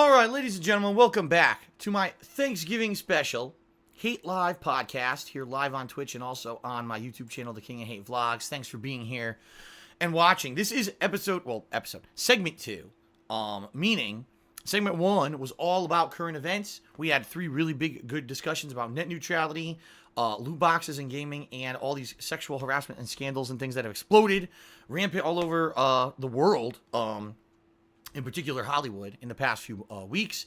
Alright, ladies and gentlemen, welcome back to my Thanksgiving special Hate Live podcast, here live on Twitch and also on my YouTube channel, The King of Hate Vlogs. Thanks for being here and watching. This is segment 2, meaning segment 1 was all about current events. We had 3 really big, good discussions about net neutrality, loot boxes in gaming, and all these sexual harassment and scandals and things that have exploded rampant all over the world, in particular Hollywood, in the past few weeks.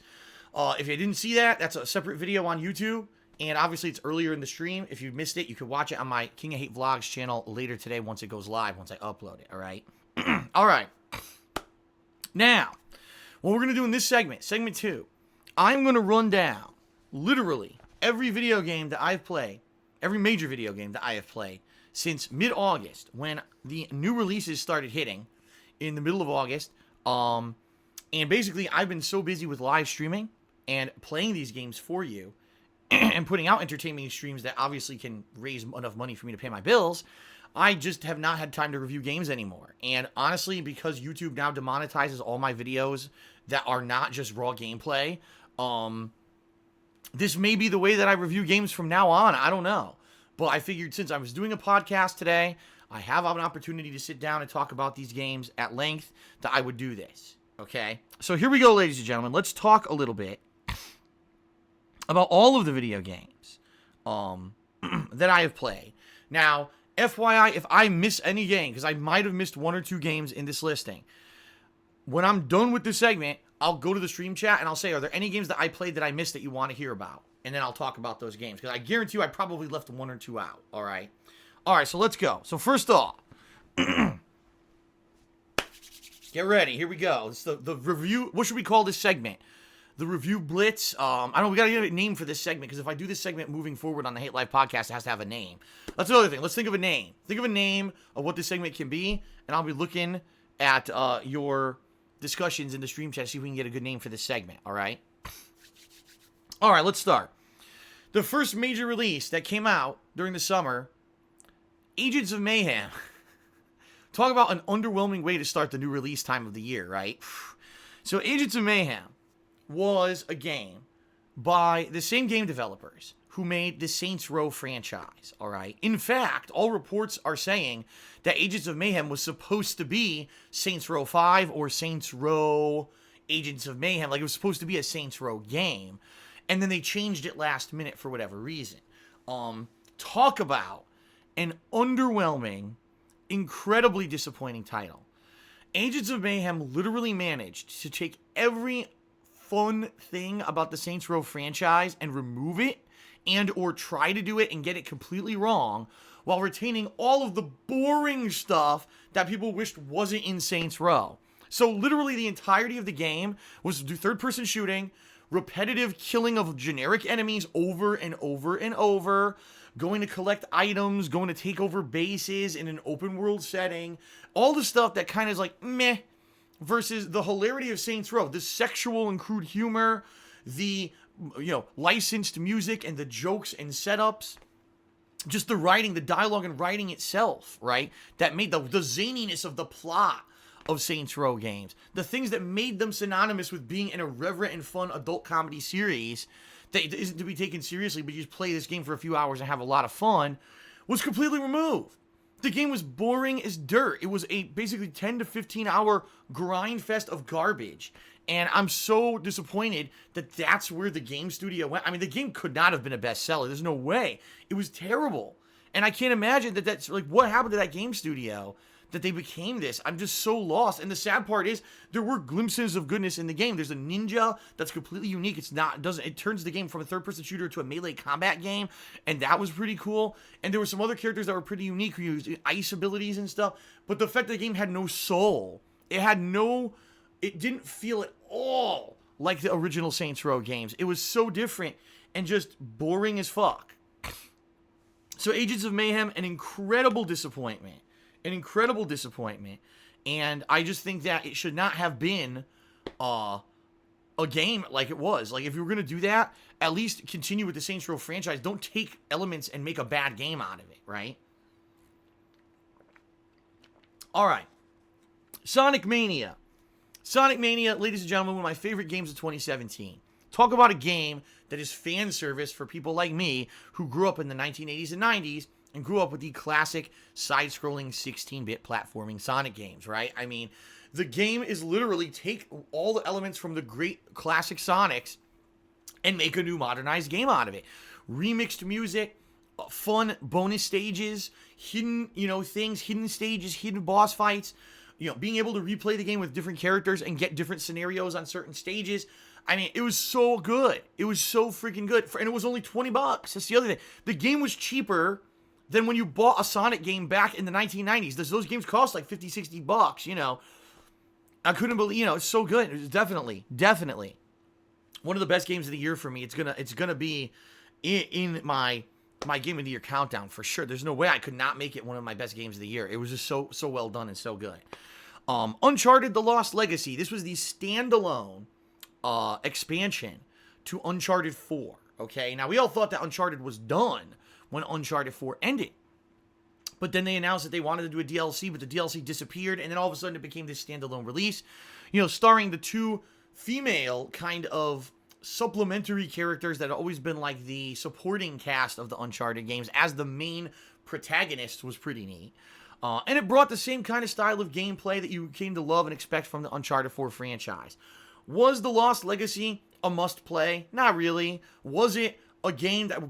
If you didn't see that, that's a separate video on YouTube, and obviously it's earlier in the stream. If you missed it, you can watch it on my King of Hate Vlogs channel later today once it goes live, once I upload it, alright? Alright. Now, what we're going to do in this segment 2, I'm going to run down, literally, every video game that I've played, every major video game that I have played, since mid-August, when the new releases started hitting, in the middle of August. And basically, I've been so busy with live streaming and playing these games for you and putting out entertaining streams that obviously can raise enough money for me to pay my bills, I just have not had time to review games anymore. And honestly, because YouTube now demonetizes all my videos that are not just raw gameplay, this may be the way that I review games from now on. I don't know. But I figured since I was doing a podcast today, I have an opportunity to sit down and talk about these games at length, that I would do this, okay? So here we go, ladies and gentlemen. Let's talk a little bit about all of the video games that I have played. Now, FYI, if I miss any game, because I might have missed 1 or 2 games in this listing, when I'm done with this segment, I'll go to the stream chat and I'll say, are there any games that I played that I missed that you want to hear about? And then I'll talk about those games, because I guarantee you I probably left 1 or 2 out, all right? All right, so let's go. So first off, get ready. Here we go. It's the review. What should we call this segment? The review blitz. I don't know. We got to get a name for this segment, because if I do this segment moving forward on the Hate Live podcast, it has to have a name. That's another thing. Let's think of a name. Think of a name of what this segment can be, and I'll be looking at your discussions in the stream chat to see if we can get a good name for this segment. All right. All right. Let's start. The first major release that came out during the summer, Agents of Mayhem. Talk about an underwhelming way to start the new release time of the year, right? So Agents of Mayhem was a game by the same game developers who made the Saints Row franchise, all right? In fact, all reports are saying that Agents of Mayhem was supposed to be Saints Row 5 or Saints Row Agents of Mayhem. Like, it was supposed to be a Saints Row game. And then they changed it last minute for whatever reason. Talk about an underwhelming, incredibly disappointing title. Agents of Mayhem literally managed to take every fun thing about the Saints Row franchise and remove it, and or try to do it and get it completely wrong, while retaining all of the boring stuff that people wished wasn't in Saints Row. So literally the entirety of the game was third-person shooting, repetitive killing of generic enemies over and over and over, going to collect items, going to take over bases in an open world setting, all the stuff that kind of is like meh, versus the hilarity of Saints Row, the sexual and crude humor, the licensed music and the jokes and setups, just the writing, the dialogue and writing itself, right? That made the zaniness of the plot of Saints Row games, the things that made them synonymous with being an irreverent and fun adult comedy series that isn't to be taken seriously, but you just play this game for a few hours and have a lot of fun, was completely removed. The game was boring as dirt. It was a basically 10 to 15 hour grind fest of garbage. And I'm so disappointed that that's where the game studio went. I mean, the game could not have been a bestseller. There's no way. It was terrible. And I can't imagine that that's like, what happened to that game studio that they became this. I'm just so lost. And the sad part is there were glimpses of goodness in the game. There's a ninja that's completely unique. It turns the game from a third-person shooter to a melee combat game, and that was pretty cool. And there were some other characters that were pretty unique who used ice abilities and stuff. But the fact that the game had no soul, it didn't feel at all like the original Saints Row games. It was so different and just boring as fuck. So Agents of Mayhem, an incredible disappointment. And I just think that it should not have been a game like it was. Like, if you were going to do that, at least continue with the Saints Row franchise. Don't take elements and make a bad game out of it, right? All right. Sonic Mania. Sonic Mania, ladies and gentlemen, one of my favorite games of 2017. Talk about a game that is fan service for people like me who grew up in the 1980s and 90s and grew up with the classic side-scrolling 16-bit platforming Sonic games, right? I mean, the game is literally take all the elements from the great classic Sonics and make a new modernized game out of it. Remixed music, fun bonus stages, hidden, things, hidden stages, hidden boss fights, being able to replay the game with different characters and get different scenarios on certain stages. I mean, it was so good. It was so freaking good. And it was only $20. That's the other thing. The game was cheaper than when you bought a Sonic game back in the 1990s. Those games cost like $50, $60, I couldn't believe, it's so good. It was definitely one of the best games of the year for me. It's gonna be in my game of the year countdown for sure. There's no way I could not make it one of my best games of the year. It was just so well done and so good. Uncharted: The Lost Legacy. This was the standalone expansion to Uncharted 4. Okay, now we all thought that Uncharted was done when Uncharted 4 ended. But then they announced that they wanted to do a DLC, but the DLC disappeared, and then all of a sudden it became this standalone release, starring the two female kind of supplementary characters that have always been like the supporting cast of the Uncharted games as the main protagonist. Was pretty neat. And it brought the same kind of style of gameplay that you came to love and expect from the Uncharted 4 franchise. Was The Lost Legacy a must-play? Not really. Was it a game that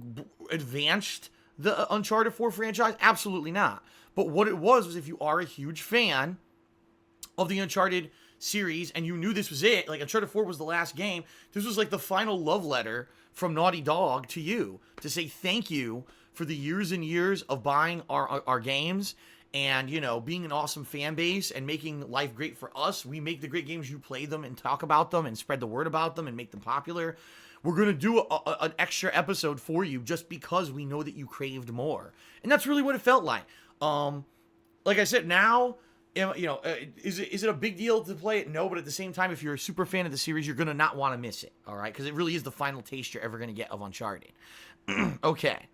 advanced the Uncharted 4 franchise? Absolutely not. But what it was if you are a huge fan of the Uncharted series and you knew this was it, like Uncharted 4 was the last game, this was like the final love letter from Naughty Dog to you to say thank you for the years and years of buying our games and, being an awesome fan base and making life great for us. We make the great games, you play them and talk about them and spread the word about them and make them popular. We're going to do an extra episode for you just because we know that you craved more. And that's really what it felt like. Like I said, now, is it a big deal to play it? No, but at the same time, if you're a super fan of the series, you're going to not want to miss it, all right? Because it really is the final taste you're ever going to get of Uncharted. Okay.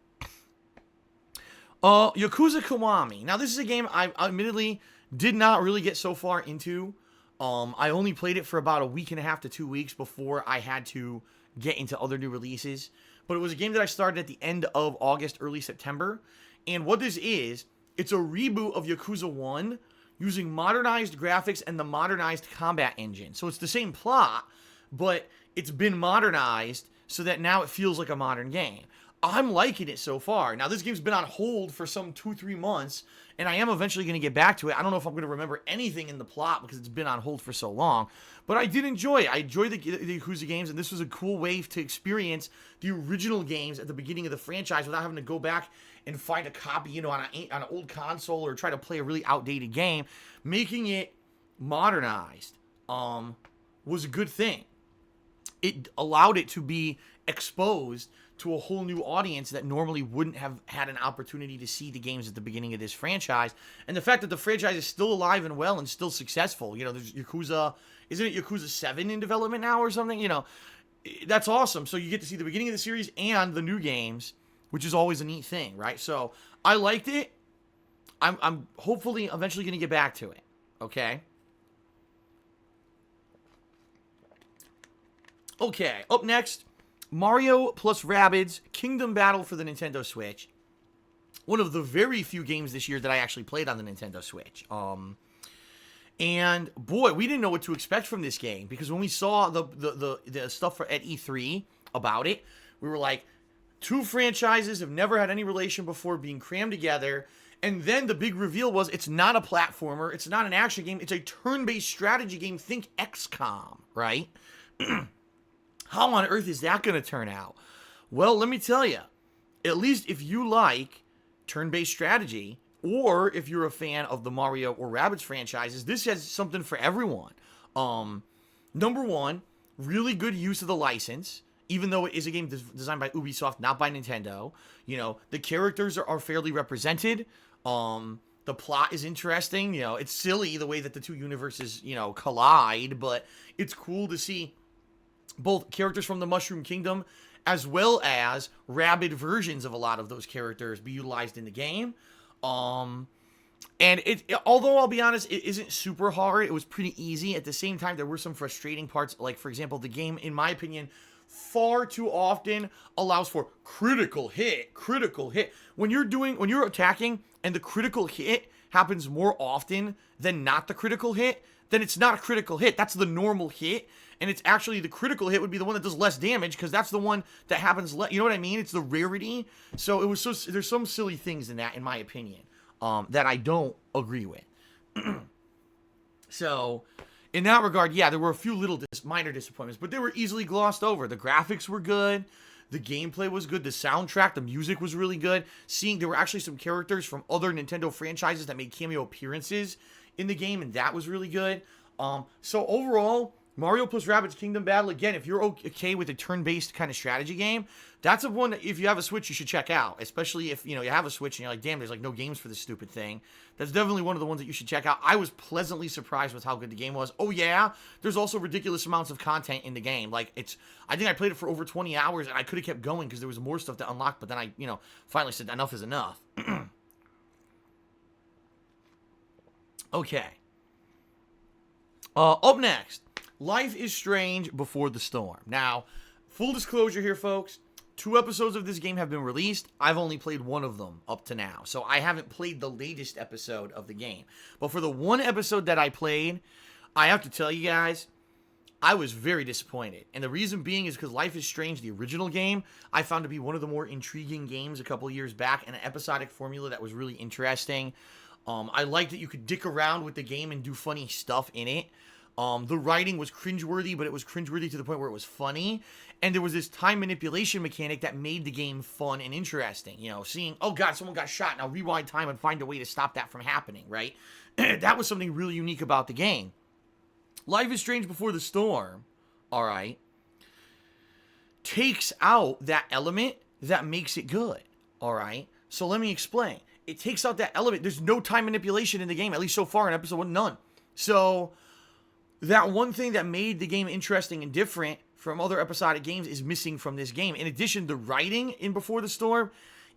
Yakuza Kiwami. Now, this is a game I admittedly did not really get so far into. I only played it for about a week and a half to 2 weeks before I had to get into other new releases. But it was a game that I started at the end of August, early September. And what this is, it's a reboot of Yakuza 1 using modernized graphics and the modernized combat engine. So it's the same plot, but it's been modernized so that now it feels like a modern game. I'm liking it so far. Now, this game's been on hold for some 2-3 months, and I am eventually going to get back to it. I don't know if I'm going to remember anything in the plot because it's been on hold for so long, but I did enjoy it. I enjoyed the Yakuza games, and this was a cool way to experience the original games at the beginning of the franchise without having to go back and find a copy, on an old console or try to play a really outdated game. Making it modernized was a good thing. It allowed it to be exposed to a whole new audience that normally wouldn't have had an opportunity to see the games at the beginning of this franchise. And the fact that the franchise is still alive and well and still successful. There's Yakuza, isn't it Yakuza 7 in development now or something? That's awesome. So you get to see the beginning of the series and the new games, which is always a neat thing, right? So I liked it. I'm hopefully eventually going to get back to it. Okay. Okay, up next, Mario plus Rabbids Kingdom Battle for the Nintendo Switch. One of the very few games this year that I actually played on the Nintendo Switch. And boy, we didn't know what to expect from this game because when we saw the stuff at E3 about it, we were like, two franchises have never had any relation before being crammed together. And then the big reveal was it's not a platformer, it's not an action game, it's a turn-based strategy game. Think XCOM, right? How on earth is that going to turn out? Well, let me tell you, at least if you like turn-based strategy, or if you're a fan of the Mario or Rabbids franchises, this has something for everyone. Number one, really good use of the license, even though it is a game designed by Ubisoft, not by Nintendo. The characters are fairly represented. The plot is interesting. It's silly the way that the two universes, collide, but it's cool to see both characters from the Mushroom Kingdom as well as Rabbid versions of a lot of those characters be utilized in the game. And although I'll be honest, it isn't super hard. It was pretty easy. At the same time, there were some frustrating parts. Like, for example, the game, in my opinion, far too often allows for critical hit. When you're attacking and the critical hit happens more often than not the critical hit, then it's not a critical hit. That's the normal hit. And it's actually the critical hit would be the one that does less damage because that's the one that happens less. You know what I mean? It's the rarity. So there's some silly things in that, in my opinion, that I don't agree with. So, in that regard, yeah, there were a few little minor disappointments, but they were easily glossed over. The graphics were good. The gameplay was good. The soundtrack, the music was really good. There were actually some characters from other Nintendo franchises that made cameo appearances in the game, and that was really good. So overall, Mario plus Rabbids Kingdom Battle, again, if you're okay with a turn-based kind of strategy game, that's a one that if you have a Switch, you should check out. Especially if, you have a Switch and you're like, damn, there's like no games for this stupid thing. That's definitely one of the ones that you should check out. I was pleasantly surprised with how good the game was. Oh yeah, there's also ridiculous amounts of content in the game. Like I think I played it for over 20 hours and I could have kept going because there was more stuff to unlock, but then I, finally said enough is enough. Okay. Up next, Life is Strange Before the Storm. Now, full disclosure here, folks. 2 episodes of this game have been released. I've only played one of them up to now. So I haven't played the latest episode of the game. But for the one episode that I played, I have to tell you guys, I was very disappointed. And the reason being is because Life is Strange, the original game, I found to be one of the more intriguing games a couple of years back. And an episodic formula that was really interesting. I liked that you could dick around with the game and do funny stuff in it. The writing was cringeworthy, but it was cringeworthy to the point where it was funny. And there was this time manipulation mechanic that made the game fun and interesting. Seeing, oh God, someone got shot. Now rewind time and find a way to stop that from happening, right? That was something really unique about the game. Life is Strange Before the Storm, all right, takes out that element that makes it good, all right? So let me explain. It takes out that element. There's no time manipulation in the game, at least so far in episode 1, none. So that one thing that made the game interesting and different from other episodic games is missing from this game. In addition, the writing in Before the Storm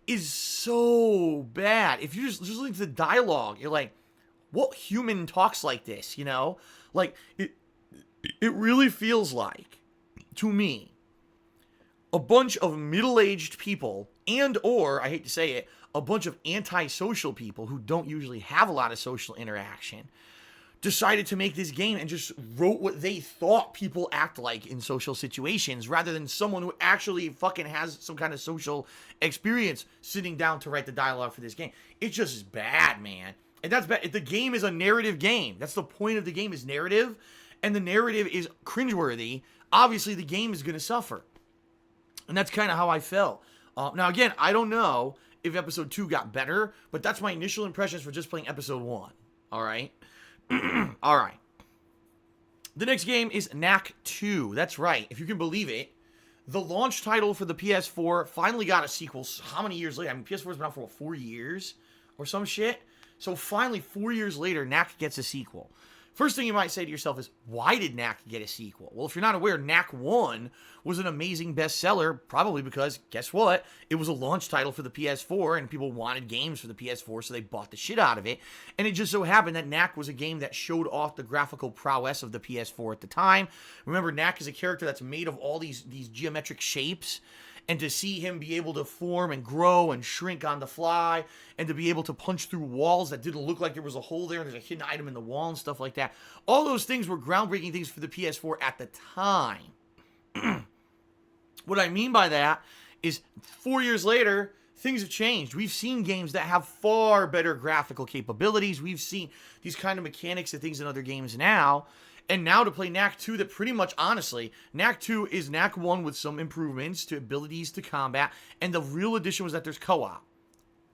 is so bad. If you just listen to the dialogue, you're like, what human talks like this, Like, it really feels like, to me, a bunch of middle-aged people or, I hate to say it, a bunch of antisocial people who don't usually have a lot of social interaction decided to make this game and just wrote what they thought people act like in social situations rather than someone who actually fucking has some kind of social experience sitting down to write the dialogue for this game. It's just bad, man. And that's bad. The game is a narrative game. That's the point of the game, is narrative. And the narrative is cringeworthy. Obviously, the game is going to suffer. And that's kind of how I felt. Now, again, I don't know if episode 2 got better, but that's my initial impressions for just playing episode 1. All right? All right. The next game is Knack 2. That's right. If you can believe it, the launch title for the PS4 finally got a sequel. How many years later? I mean, PS4's been out for 4 years or some shit. So finally, 4 years later, Knack gets a sequel. First thing you might say to yourself is, why did Knack get a sequel? Well, if you're not aware, Knack 1 was an amazing bestseller, probably because, guess what? It was a launch title for the PS4, and people wanted games for the PS4, so they bought the shit out of it. And it just so happened that Knack was a game that showed off the graphical prowess of the PS4 at the time. Remember, Knack is a character that's made of all these geometric shapes, and to see him be able to form and grow and shrink on the fly, and to be able to punch through walls that didn't look like there was a hole there, and there's a hidden item in the wall and stuff like that. All those things were groundbreaking things for the PS4 at the time. What I mean by that is 4 years later, things have changed. We've seen games that have far better graphical capabilities. We've seen these kind of mechanics and things in other games now. And now to play Knack 2, that pretty much, honestly, Knack 2 is Knack 1 with some improvements to abilities to combat. And the real addition was that there's co-op.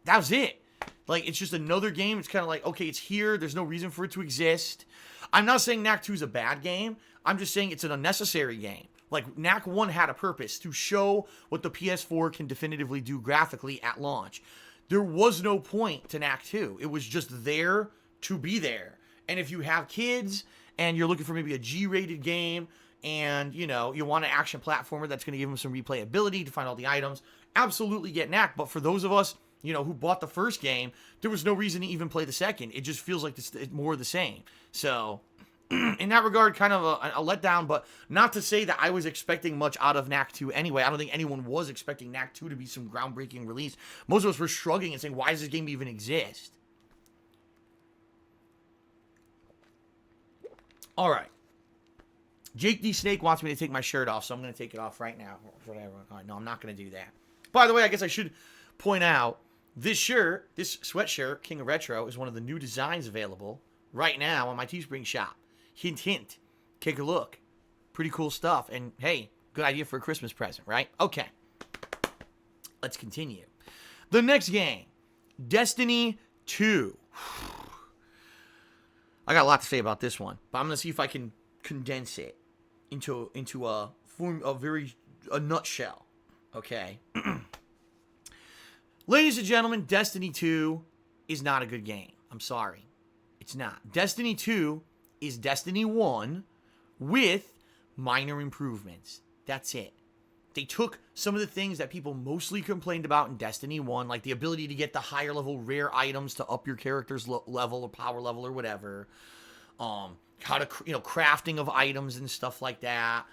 That was it. Like, it's just another game. It's kind of like, okay, it's here. There's no reason for it to exist. I'm not saying Knack 2 is a bad game. I'm just saying it's an unnecessary game. Like, Knack 1 had a purpose to show what the PS4 can definitively do graphically at launch. There was no point to Knack 2. It was just there to be there. And if you have kids and you're looking for maybe a G-rated game and, you want an action platformer that's going to give them some replayability to find all the items, absolutely get Knack. But for those of us who bought the first game, there was no reason to even play the second. It just feels like it's more of the same. So, in that regard, kind of a letdown, but not to say that I was expecting much out of Knack 2 anyway. I don't think anyone was expecting Knack 2 to be some groundbreaking release. Most of us were shrugging and saying, why does this game even exist? All right. Jake D. Snake wants me to take my shirt off, so I'm going to take it off right now. Whatever. All right, no, I'm not going to do that. By the way, I guess I should point out, this shirt, this sweatshirt, King of Retro, is one of the new designs available right now on my Teespring shop. Hint, hint. Take a look. Pretty cool stuff. And, hey, good idea for a Christmas present, right? Okay. Let's continue. The next game, Destiny 2. I got a lot to say about this one, but I'm going to see if I can condense it into a form of a nutshell. Okay. Ladies and gentlemen, Destiny 2 is not a good game. I'm sorry. It's not. Destiny 2 is Destiny 1 with minor improvements. That's it. They took some of the things that people mostly complained about in Destiny 1, like the ability to get the higher level rare items to up your character's level or power level or whatever. How to, crafting of items and stuff like that.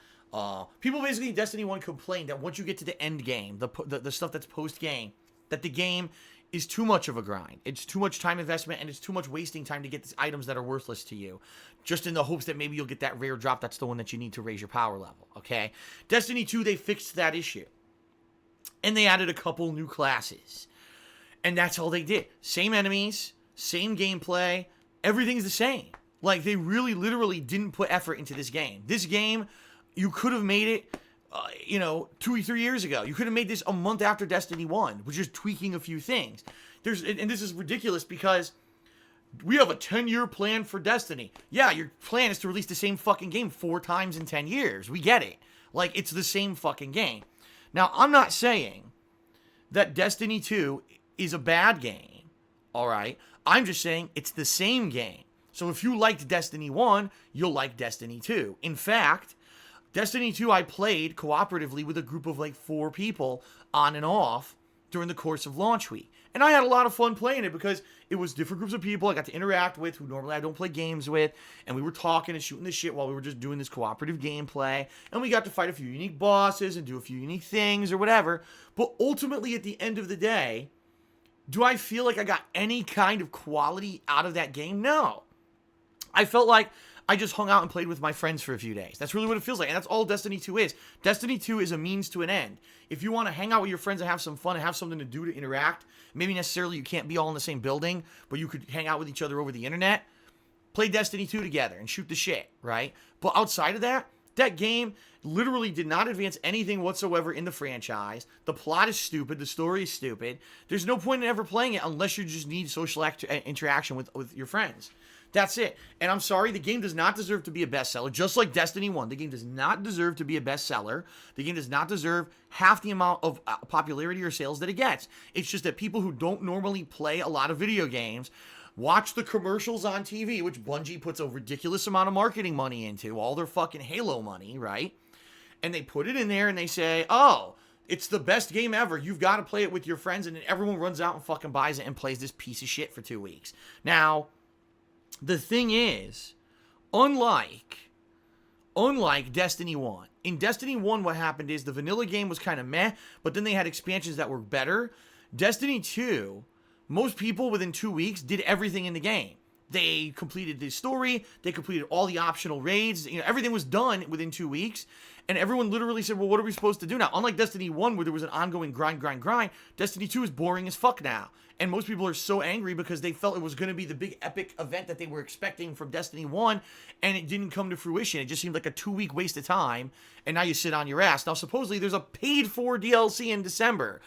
People basically in Destiny 1 complained that once you get to the end game, the stuff that's post-game, that the game is too much of a grind. It's too much time investment, and it's too much wasting time to get these items that are worthless to you, just in the hopes that maybe you'll get that rare drop that's the one that you need to raise your power level, okay? Destiny 2, they fixed that issue. And they added a couple new classes. And that's all they did. Same enemies, same gameplay, everything's the same. Like, they really, literally didn't put effort into this game. This game, you could have made it, 2 or 3 years ago. You could have made this a month after Destiny 1, which is tweaking a few things. And this is ridiculous because we have a 10-year plan for Destiny. Yeah, your plan is to release the same fucking game 4 times in 10 years. We get it. Like, it's the same fucking game. Now, I'm not saying that Destiny 2 is a bad game, all right? I'm just saying it's the same game. So if you liked Destiny 1, you'll like Destiny 2. In fact, Destiny 2 I played cooperatively with a group of like 4 people on and off during the course of launch week. And I had a lot of fun playing it because it was different groups of people I got to interact with who normally I don't play games with. And we were talking and shooting the shit while we were just doing this cooperative gameplay. And we got to fight a few unique bosses and do a few unique things or whatever. But ultimately, at the end of the day, do I feel like I got any kind of quality out of that game? No. I felt like I just hung out and played with my friends for a few days. That's really what it feels like. And that's all Destiny 2 is. Destiny 2 is a means to an end. If you want to hang out with your friends and have some fun and have something to do to interact, maybe necessarily you can't be all in the same building, but you could hang out with each other over the internet, play Destiny 2 together and shoot the shit, right? But outside of that, that game literally did not advance anything whatsoever in the franchise. The plot is stupid. The story is stupid. There's no point in ever playing it unless you just need social interaction with your friends. That's it. And I'm sorry, the game does not deserve to be a bestseller. Just like Destiny 1, the game does not deserve to be a bestseller. The game does not deserve half the amount of popularity or sales that it gets. It's just that people who don't normally play a lot of video games watch the commercials on TV, which Bungie puts a ridiculous amount of marketing money into, all their fucking Halo money, right? And they put it in there and they say, oh, it's the best game ever. You've got to play it with your friends. And then everyone runs out and fucking buys it and plays this piece of shit for 2 weeks. Now, the thing is, unlike Destiny 1, in Destiny 1 what happened is the vanilla game was kind of meh, but then they had expansions that were better. Destiny 2, most people within 2 weeks did everything in the game. They completed the story, they completed all the optional raids, everything was done within 2 weeks, and everyone literally said, well, what are we supposed to do now? Unlike Destiny 1, where there was an ongoing grind, Destiny 2 is boring as fuck now. And most people are so angry because they felt it was going to be the big epic event that they were expecting from Destiny 1, and it didn't come to fruition. It just seemed like a 2-week waste of time, and now you sit on your ass. Now, supposedly, there's a paid-for DLC in December.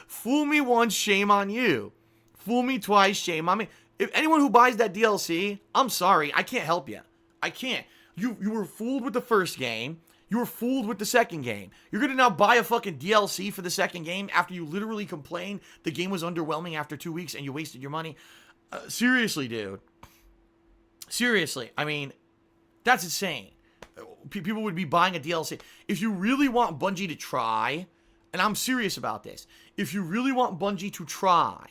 Fool me once, shame on you. Fool me twice, shame on me. If anyone who buys that DLC, I'm sorry, I can't help you. I can't. You were fooled with the first game. You were fooled with the second game. You're going to now buy a fucking DLC for the second game after you literally complained the game was underwhelming after 2 weeks and you wasted your money? Seriously, dude. Seriously. I mean, that's insane. People would be buying a DLC. If you really want Bungie to try, and I'm serious about this, if you really want Bungie to try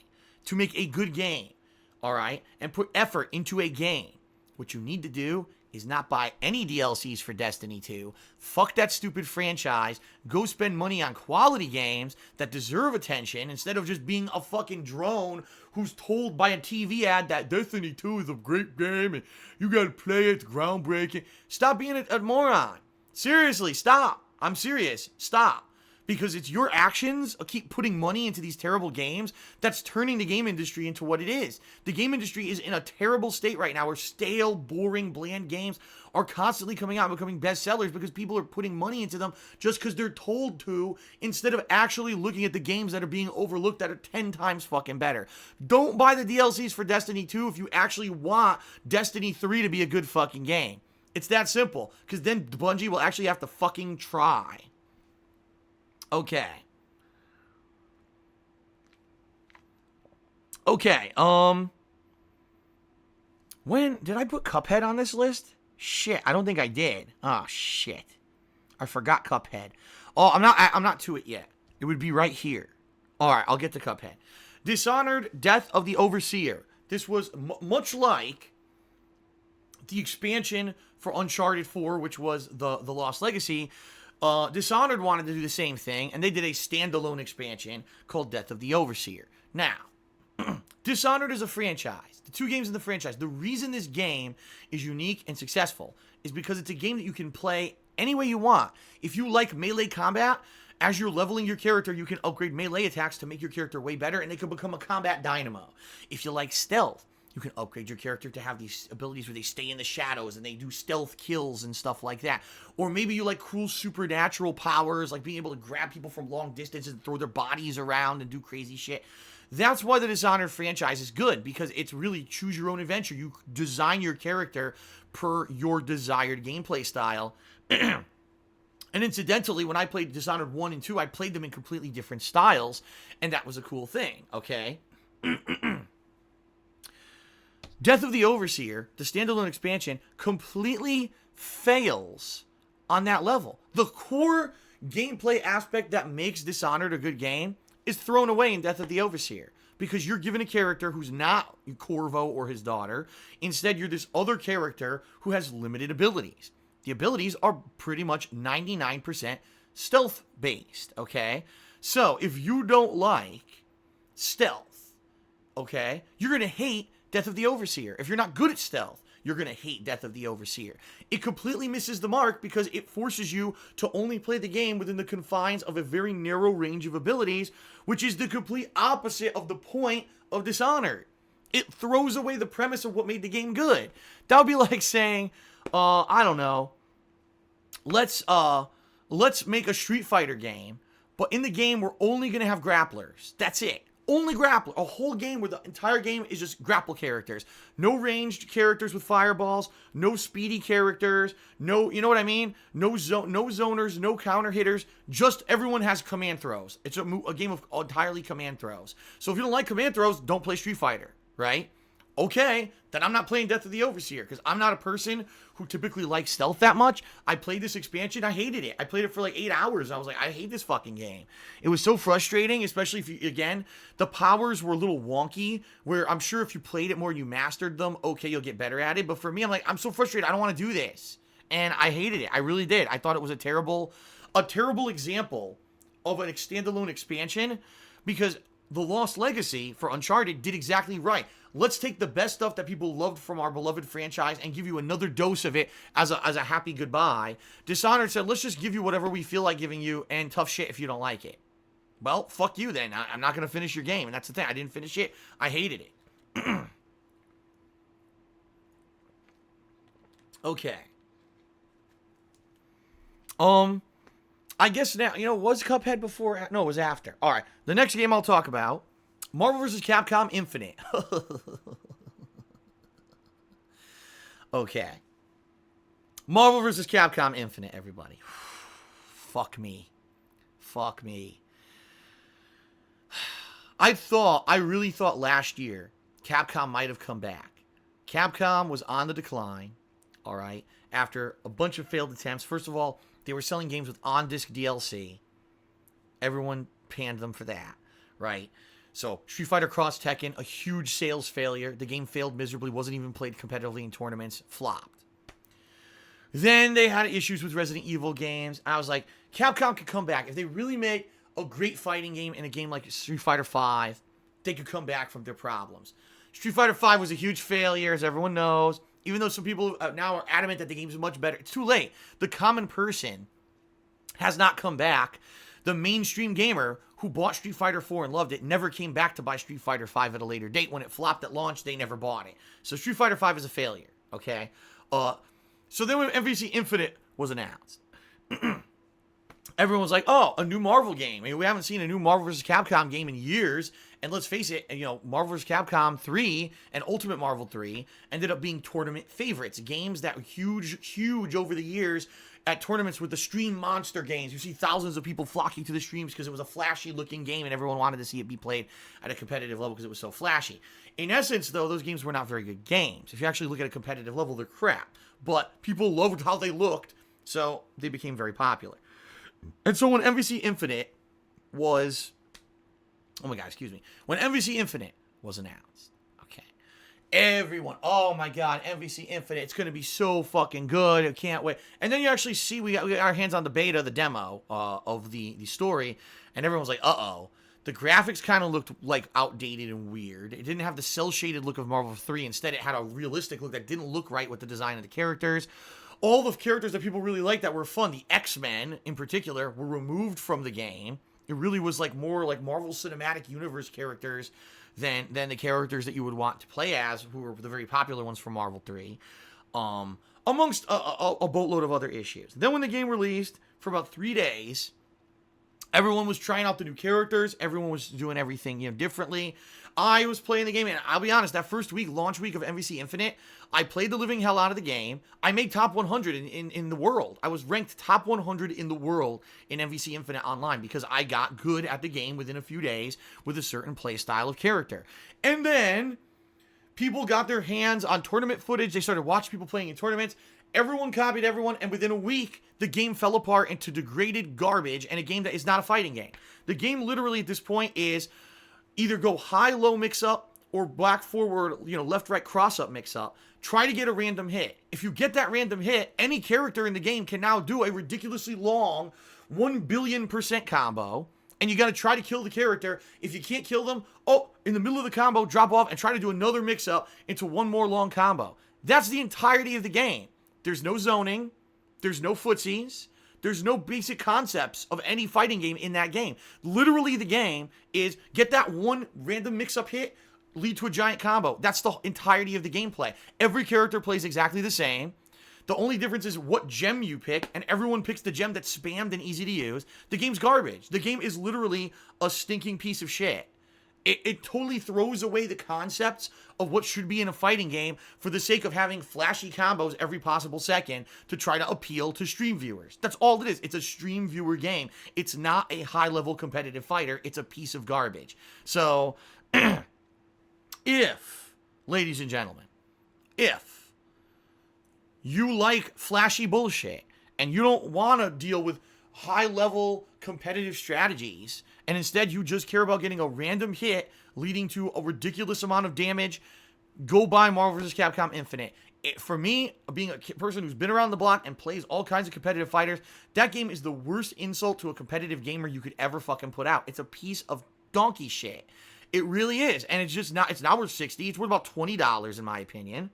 to make a good game, all right, and put effort into a game, what you need to do is not buy any DLCs for Destiny 2. Fuck that stupid franchise. Go spend money on quality games that deserve attention instead of just being a fucking drone who's told by a TV ad that Destiny 2 is a great game and you gotta play it, it's groundbreaking. Stop being a moron. Seriously, stop. I'm serious. Stop. Because it's your actions of keep putting money into these terrible games that's turning the game industry into what it is. The game industry is in a terrible state right now where stale, boring, bland games are constantly coming out and becoming bestsellers because people are putting money into them just because they're told to, instead of actually looking at the games that are being overlooked that are 10 times fucking better. Don't buy the DLCs for Destiny 2 if you actually want Destiny 3 to be a good fucking game. It's that simple, because then Bungie will actually have to fucking try. Okay. When did I put Cuphead on this list? Shit, I don't think I did. Oh shit. I forgot Cuphead. Oh, I'm not to it yet. It would be right here. All right, I'll get to Cuphead. Dishonored: Death of the Overseer. This was much like the expansion for Uncharted 4, which was the Lost Legacy. Dishonored wanted to do the same thing, and they did a standalone expansion called Death of the Overseer. Now, Dishonored is a franchise. The 2 games in the franchise. The reason this game is unique and successful is because it's a game that you can play any way you want. If you like melee combat, as you're leveling your character, you can upgrade melee attacks to make your character way better, and they can become a combat dynamo. If you like stealth, you can upgrade your character to have these abilities where they stay in the shadows and they do stealth kills and stuff like that. Or maybe you like cool supernatural powers, like being able to grab people from long distances and throw their bodies around and do crazy shit. That's why the Dishonored franchise is good, because it's really choose your own adventure. You design your character per your desired gameplay style. And incidentally, when I played Dishonored 1 and 2, I played them in completely different styles, and that was a cool thing, okay? Death of the Overseer, the standalone expansion, completely fails on that level. The core gameplay aspect that makes Dishonored a good game is thrown away in Death of the Overseer, because you're given a character who's not Corvo or his daughter. Instead, you're this other character who has limited abilities. The abilities are pretty much 99% stealth-based, okay? So, if you don't like stealth, okay, you're going to hate Death of the Overseer. If you're not good at stealth, you're going to hate Death of the Overseer. It completely misses the mark because it forces you to only play the game within the confines of a very narrow range of abilities, which is the complete opposite of the point of Dishonored. It throws away the premise of what made the game good. That would be like saying, I don't know, let's make a Street Fighter game, but in the game we're only going to have grapplers. That's it. Only grappler. A whole game where the entire game is just grapple characters. No ranged characters with fireballs. No speedy characters. No, you know what I mean? No zoners, no counter hitters. Just everyone has command throws. It's a game of entirely command throws. So if you don't like command throws, don't play Street Fighter, right? Okay, then I'm not playing Death of the Overseer, because I'm not a person who typically likes stealth that much. I played this expansion, I hated it. I played it for like 8 hours. I was like, I hate this fucking game. It was so frustrating, especially if you, again, the powers were a little wonky, where I'm sure if you played it more and you mastered them, okay, you'll get better at it. But for me, I'm like, I'm so frustrated, I don't want to do this. And I hated it. I really did. I thought it was a terrible example of a standalone expansion, because the Lost Legacy for Uncharted did exactly right. Let's take the best stuff that people loved from our beloved franchise and give you another dose of it as a happy goodbye. Dishonored said, let's just give you whatever we feel like giving you, and tough shit if you don't like it. Well, fuck you then. I'm not going to finish your game, and that's the thing. I didn't finish it. I hated it. Okay. I guess now, was Cuphead before? No, it was after. All right. The next game I'll talk about, Marvel vs. Capcom Infinite. Okay. Marvel vs. Capcom Infinite, everybody. Fuck me. I really thought last year Capcom might have come back. Capcom was on the decline, all right, after a bunch of failed attempts. First of all, they were selling games with on-disc DLC. Everyone panned them for that. right? So Street Fighter Cross Tekken, a huge sales failure. The game failed miserably, wasn't even played competitively in tournaments, flopped. Then they had issues with Resident Evil games. I was like, Capcom could come back. If they really make a great fighting game in a game like Street Fighter V, they could come back from their problems. Street Fighter V was a huge failure, as everyone knows. Even though some people now are adamant that the game's much better, it's too late. The common person has not come back. The mainstream gamer who bought Street Fighter 4 and loved it never came back to buy Street Fighter 5 at a later date. When it flopped at launch, they never bought it. So Street Fighter 5 is a failure, okay? So then when MVC Infinite was announced, everyone was like, oh, a new Marvel game. I mean, we haven't seen a new Marvel vs. Capcom game in years. And let's face it, you know, Marvel vs. Capcom 3 and Ultimate Marvel 3 ended up being tournament favorites. Games that were huge over the years at tournaments with the stream monster games. You see thousands of people flocking to the streams because it was a flashy looking game and everyone wanted to see it be played at a competitive level because it was so flashy. In essence, though, those games were not very good games. If you actually look at a competitive level, they're crap. But people loved how they looked, so they became very popular. And so when MVC Infinite was... Oh my God, excuse me. When MVC Infinite was announced, okay, everyone, oh my God, MVC Infinite, it's going to be so fucking good. I can't wait. And then you actually see, we got our hands on the beta, the demo of the story, and everyone was like, uh-oh. The graphics kind of looked like outdated and weird. It didn't have the cel-shaded look of Marvel 3. Instead, it had a realistic look that didn't look right with the design of the characters. All the characters that people really liked that were fun, the X-Men in particular, were removed from the game. It really was like more like Marvel Cinematic Universe characters than the characters that you would want to play as, who were the very popular ones from Marvel 3, amongst a boatload of other issues. Then when the game released, for about 3 days, everyone was trying out the new characters. Everyone was doing everything, you know, differently. I was playing the game, and I'll be honest, that first week, launch week of MVC Infinite, I played the living hell out of the game. I made top 100 in the world. I was ranked top 100 in the world in MVC Infinite online because I got good at the game within a few days with a certain play style of character. And then people got their hands on tournament footage. They started watching people playing in tournaments. Everyone copied everyone, and within a week, the game fell apart into degraded garbage and a game that is not a fighting game. The game literally at this point is either go high-low mix-up or back-forward, you know, left-right cross-up mix-up. Try to get a random hit. If you get that random hit, any character in the game can now do a ridiculously long 1,000,000,000% combo, and you got to try to kill the character. If you can't kill them, in the middle of the combo, drop off and try to do another mix-up into one more long combo. That's the entirety of the game. There's no zoning. There's no footsies. There's no basic concepts of any fighting game in that game. Literally, the game is get that one random mix-up hit, lead to a giant combo. That's the entirety of the gameplay. Every character plays exactly the same. The only difference is what gem you pick, and everyone picks the gem that's spammed and easy to use. The game's garbage. The game is literally a stinking piece of shit. It totally throws away the concepts of what should be in a fighting game for the sake of having flashy combos every possible second to try to appeal to stream viewers. That's all it is. It's a stream viewer game. It's not a high-level competitive fighter. It's a piece of garbage. So, if, ladies and gentlemen, if you like flashy bullshit and you don't want to deal with high-level competitive strategies, and instead you just care about getting a random hit leading to a ridiculous amount of damage, go buy Marvel vs. Capcom Infinite. For me, being a person who's been around the block and plays all kinds of competitive fighters, that game is the worst insult to a competitive gamer you could ever fucking put out. It's a piece of donkey shit. It really is. And it's just not, it's not worth $60. It's worth about $20 in my opinion.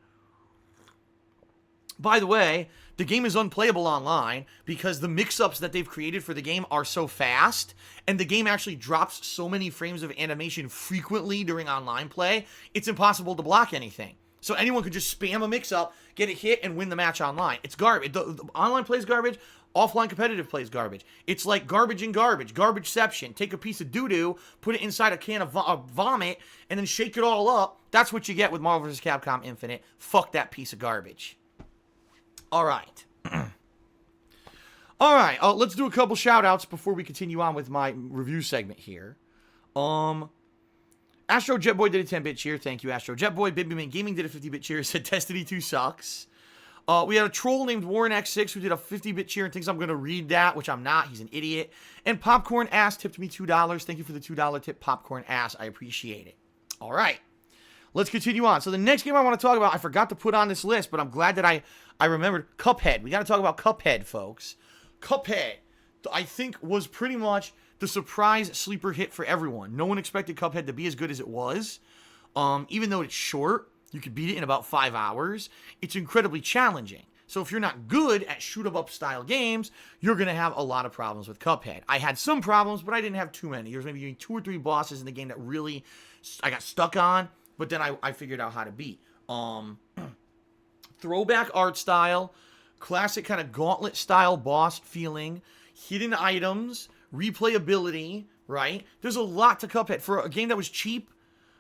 By the way, the game is unplayable online because the mix-ups that they've created for the game are so fast, and the game actually drops so many frames of animation frequently during online play, it's impossible to block anything. So anyone could just spam a mix-up, get a hit, and win the match online. It's garbage. The online plays garbage. Offline competitive plays garbage. It's like garbage in garbage. Garbageception. Take a piece of doo-doo, put it inside a can of vomit, and then shake it all up. That's what you get with Marvel vs. Capcom Infinite. Fuck that piece of garbage. All right. All right. Let's do a couple shout-outs before we continue on with my review segment here. Astro Jetboy did a 10-bit cheer. Thank you, Astro Jetboy. Babyman Gaming did a 50-bit cheer. Said Destiny 2 sucks. We had a troll named Warren X6 who did a 50-bit cheer and thinks I'm going to read that, which I'm not. He's an idiot. And Popcorn Ass tipped me $2. Thank you for the $2 tip, Popcorn Ass. I appreciate it. All right. Let's continue on. So the next game I want to talk about, I forgot to put on this list, but I'm glad that I remembered. Cuphead. We got to talk about Cuphead, folks. Cuphead, I think, was pretty much the surprise sleeper hit for everyone. No one expected Cuphead to be as good as it was. Even though it's short, you could beat it in about 5 hours. It's incredibly challenging. So if you're not good at shoot-em-up style games, you're going to have a lot of problems with Cuphead. I had some problems, but I didn't have too many. There's maybe 2 or 3 bosses in the game that really I got stuck on, but then I figured out how to beat. Throwback art style, classic kind of gauntlet style boss feeling, hidden items, replayability, right? There's a lot to Cuphead. For a game that was cheap,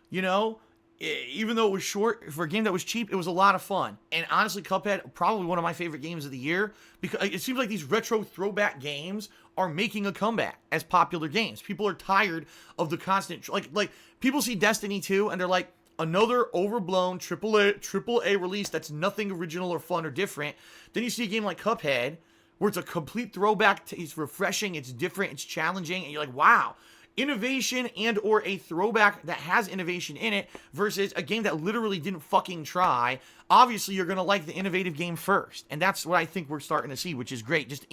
you know, even though it was short, for a game that was cheap, it was a lot of fun. And honestly, Cuphead, probably one of my favorite games of the year, because it seems like these retro throwback games are making a comeback as popular games. People are tired of the constant, like people see Destiny 2 and they're like, another overblown AAA release that's nothing original or fun or different. Then you see a game like Cuphead, where it's a complete throwback, it's refreshing, it's different, it's challenging, and you're like, wow. Innovation and or a throwback that has innovation in it versus a game that literally didn't fucking try. Obviously, you're going to like the innovative game first. And that's what I think we're starting to see, which is great. Just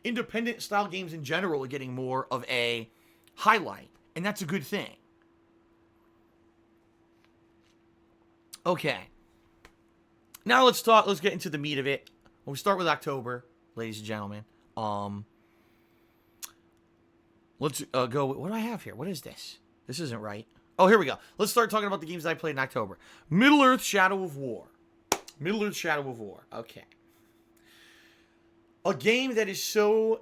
independent style games in general are getting more of a highlight. And that's a good thing. Okay. Now let's get into the meat of it. We'll start with October, ladies and gentlemen. Let's go. What do I have here? What is this? This isn't right. Oh, here we go. Let's start talking about the games that I played in October. Middle-earth: Shadow of War. Middle-earth: Shadow of War. Okay. A game that is so...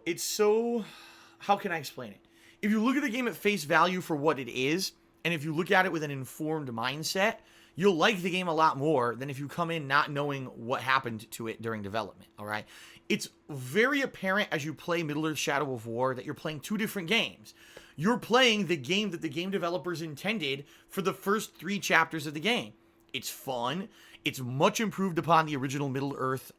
How can I explain it? If you look at the game at face value for what it is, and if you look at it with an informed mindset, you'll like the game a lot more than if you come in not knowing what happened to it during development, all right? It's very apparent as you play Middle-earth: Shadow of War that you're playing 2 different games. You're playing the game that the game developers intended for the first 3 chapters of the game. It's fun. It's much improved upon the original Middle-earth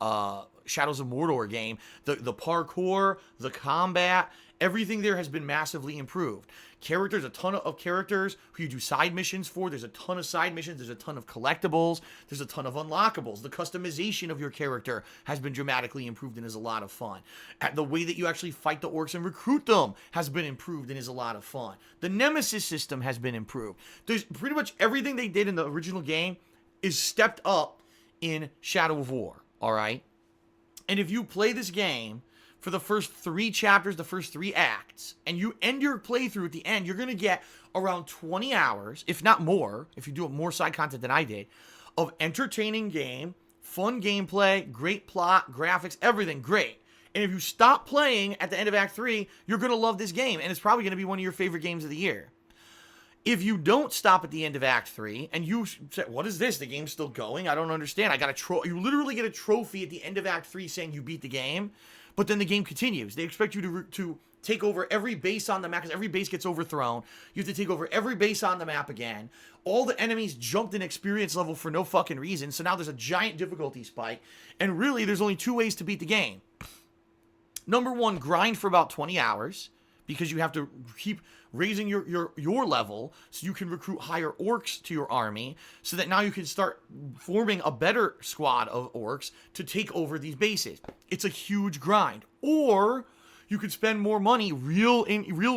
Shadows of Mordor game. The parkour, the combat, everything there has been massively improved. Characters, a ton of characters who you do side missions for. There's a ton of side missions. There's a ton of collectibles. There's a ton of unlockables. The customization of your character has been dramatically improved and is a lot of fun. The way that you actually fight the orcs and recruit them has been improved and is a lot of fun. The nemesis system has been improved. There's pretty much everything they did in the original game is stepped up in Shadow of War, all right? And if you play this game for the first 3 chapters, the first 3 acts, and you end your playthrough at the end, you're going to get around 20 hours, if not more, if you do more side content than I did, of entertaining game, fun gameplay, great plot, graphics, everything great. And if you stop playing at the end of Act 3, you're going to love this game, and it's probably going to be one of your favorite games of the year. If you don't stop at the end of Act 3, and you say, what is this? The game's still going? I don't understand. You literally get a trophy at the end of Act 3 saying you beat the game, but then the game continues. They expect you to take over every base on the map, because every base gets overthrown. You have to take over every base on the map again. All the enemies jumped in experience level for no fucking reason, so now there's a giant difficulty spike, and really, there's only 2 ways to beat the game. Number 1, grind for about 20 hours, because you have to keep raising your level so you can recruit higher orcs to your army, so that now you can start forming a better squad of orcs to take over these bases. It's a huge grind. Or you could spend more money, real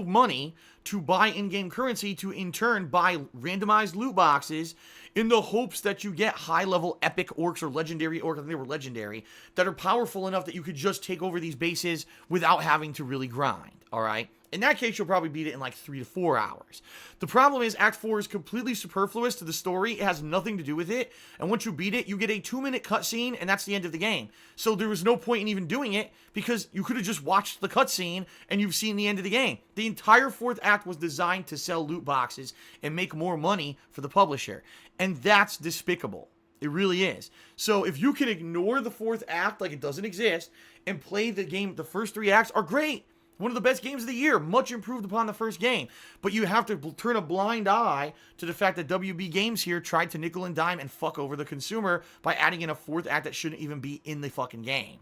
money, to buy in-game currency to in turn buy randomized loot boxes in the hopes that you get high-level epic orcs or legendary orcs, I think they were legendary, that are powerful enough that you could just take over these bases without having to really grind, all right? In that case, you'll probably beat it in like 3 to 4 hours. The problem is Act 4 is completely superfluous to the story. It has nothing to do with it. And once you beat it, you get a 2-minute cutscene, and that's the end of the game. So there was no point in even doing it, because you could have just watched the cutscene and you've seen the end of the game. The entire 4th act was designed to sell loot boxes and make more money for the publisher. And that's despicable. It really is. So if you can ignore the 4th act like it doesn't exist and play the game, the first 3 acts are great. One of the best games of the year, much improved upon the first game. But you have to turn a blind eye to the fact that WB Games here tried to nickel and dime and fuck over the consumer by adding in a fourth act that shouldn't even be in the fucking game.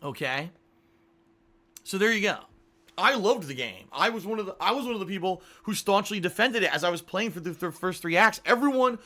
Okay? So there you go. I loved the game. I was one of the people who staunchly defended it as I was playing for the first 3 acts. Everyone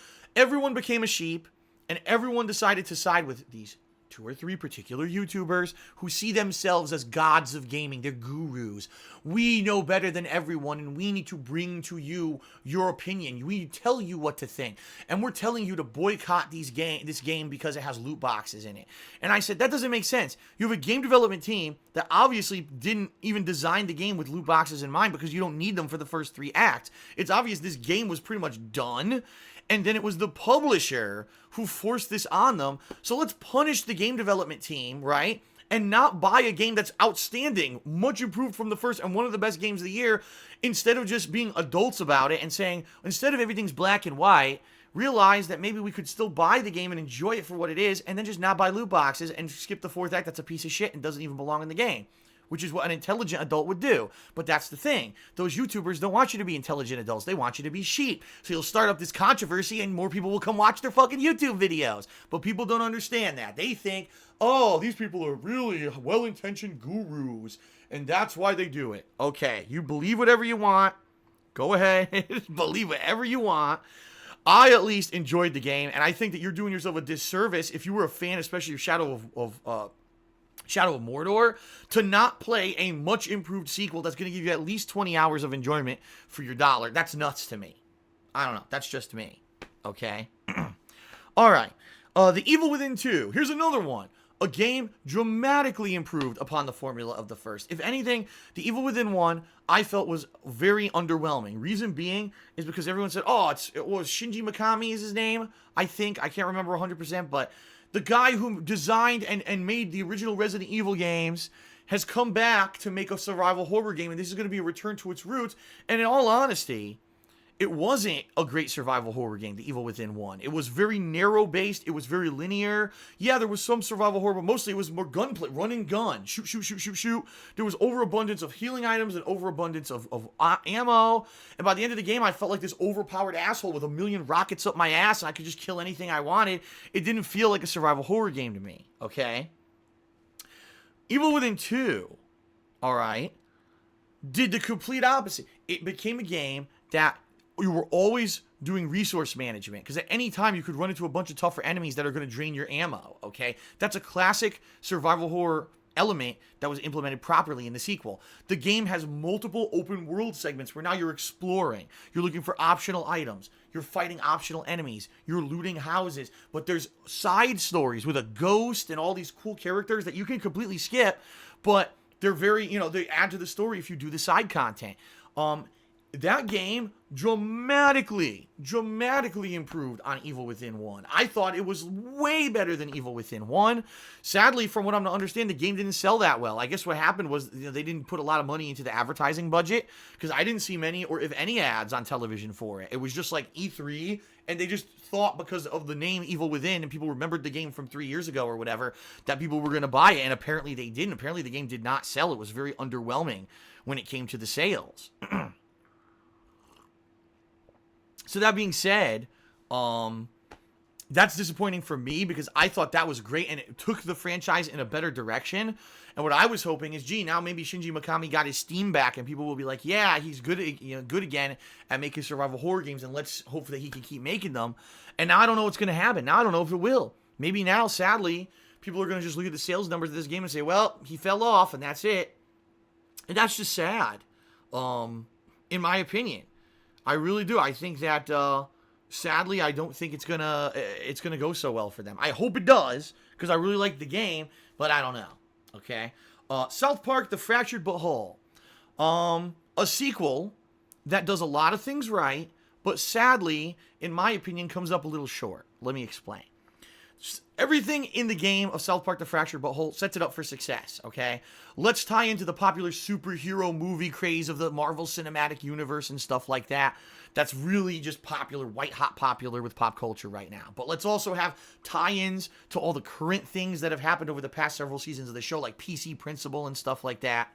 became a sheep, and everyone decided to side with these 2 or 3 particular YouTubers who see themselves as gods of gaming. They're gurus. We know better than everyone, and we need to bring to you your opinion. We tell you what to think. And we're telling you to boycott this game because it has loot boxes in it. And I said, that doesn't make sense. You have a game development team that obviously didn't even design the game with loot boxes in mind because you don't need them for the first 3 acts. It's obvious this game was pretty much done. And then it was the publisher who forced this on them. So let's punish the game development team, right? And not buy a game that's outstanding, much improved from the first, and one of the best games of the year, instead of just being adults about it and saying, instead of everything's black and white, realize that maybe we could still buy the game and enjoy it for what it is, and then just not buy loot boxes and skip the fourth act that's a piece of shit and doesn't even belong in the game. Which is what an intelligent adult would do. But that's the thing. Those YouTubers don't want you to be intelligent adults. They want you to be sheep. So you'll start up this controversy and more people will come watch their fucking YouTube videos. But people don't understand that. They think, oh, these people are really well-intentioned gurus. And that's why they do it. Okay, you believe whatever you want. Go ahead. Believe whatever you want. I at least enjoyed the game. And I think that you're doing yourself a disservice if you were a fan, especially of Shadow of Mordor, to not play a much improved sequel that's going to give you at least 20 hours of enjoyment for your dollar. That's nuts to me. I don't know. That's just me. Okay? All right. The Evil Within 2. Here's another one. A game dramatically improved upon the formula of the first. If anything, The Evil Within 1, I felt was very underwhelming. Reason being is because everyone said, oh, it was Shinji Mikami is his name, I think. I can't remember 100%, but the guy who designed and made the original Resident Evil games has come back to make a survival horror game, and this is going to be a return to its roots. And in all honesty, it wasn't a great survival horror game, The Evil Within 1. It was very narrow-based. It was very linear. Yeah, there was some survival horror, but mostly it was more gunplay, run and gun. Shoot, shoot, shoot, shoot, shoot. There was overabundance of healing items and overabundance of ammo. And by the end of the game, I felt like this overpowered asshole with a million rockets up my ass, and I could just kill anything I wanted. It didn't feel like a survival horror game to me, okay? Evil Within 2, all right, did the complete opposite. It became a game that you were always doing resource management, because at any time you could run into a bunch of tougher enemies that are going to drain your ammo, okay? That's a classic survival horror element that was implemented properly in the sequel. The game has multiple open world segments where now you're exploring, you're looking for optional items, you're fighting optional enemies, you're looting houses, but there's side stories with a ghost and all these cool characters that you can completely skip, but they're very, they add to the story if you do the side content. That game dramatically improved on Evil Within 1. I thought it was way better than Evil Within 1. Sadly, from what I'm to understand, the game didn't sell that well. I guess what happened was they didn't put a lot of money into the advertising budget, because I didn't see many or if any ads on television for it. It was just like E3, and they just thought because of the name Evil Within, and people remembered the game from 3 years ago or whatever, that people were going to buy it, and apparently they didn't. Apparently the game did not sell. It was very underwhelming when it came to the sales. So that being said, that's disappointing for me, because I thought that was great and it took the franchise in a better direction. And what I was hoping is, gee, now maybe Shinji Mikami got his steam back and people will be like, yeah, he's good again at making survival horror games, and let's hope that he can keep making them. And now I don't know what's going to happen. Now I don't know if it will. Maybe now, sadly, people are going to just look at the sales numbers of this game and say, well, he fell off and that's it. And that's just sad, in my opinion. I really do. I think that, sadly, I don't think it's gonna go so well for them. I hope it does, because I really like the game, but I don't know. Okay. South Park: The Fractured But Whole. A sequel that does a lot of things right, but sadly, in my opinion, comes up a little short. Let me explain. Everything in the game of South Park: The Fractured But Whole sets it up for success, okay? Let's tie into the popular superhero movie craze of the Marvel Cinematic Universe and stuff like that. that's really just popular, white hot popular with pop culture right now. But let's also have tie-ins to all the current things that have happened over the past several seasons of the show, like PC Principle and stuff like that.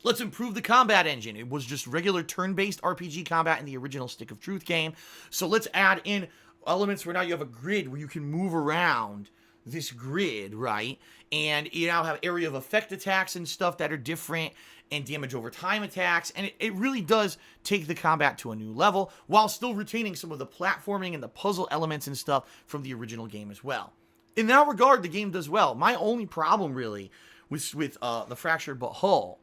Let's improve the combat engine. It was just regular turn-based RPG combat in the original Stick of Truth game. So let's add in elements where now you have a grid where you can move around this grid, right? And you now have area of effect attacks and stuff that are different, and damage over time attacks, and it really does take the combat to a new level while still retaining some of the platforming and the puzzle elements and stuff from the original game as well. In that regard, the game does well. My only problem really with the Fractured But Whole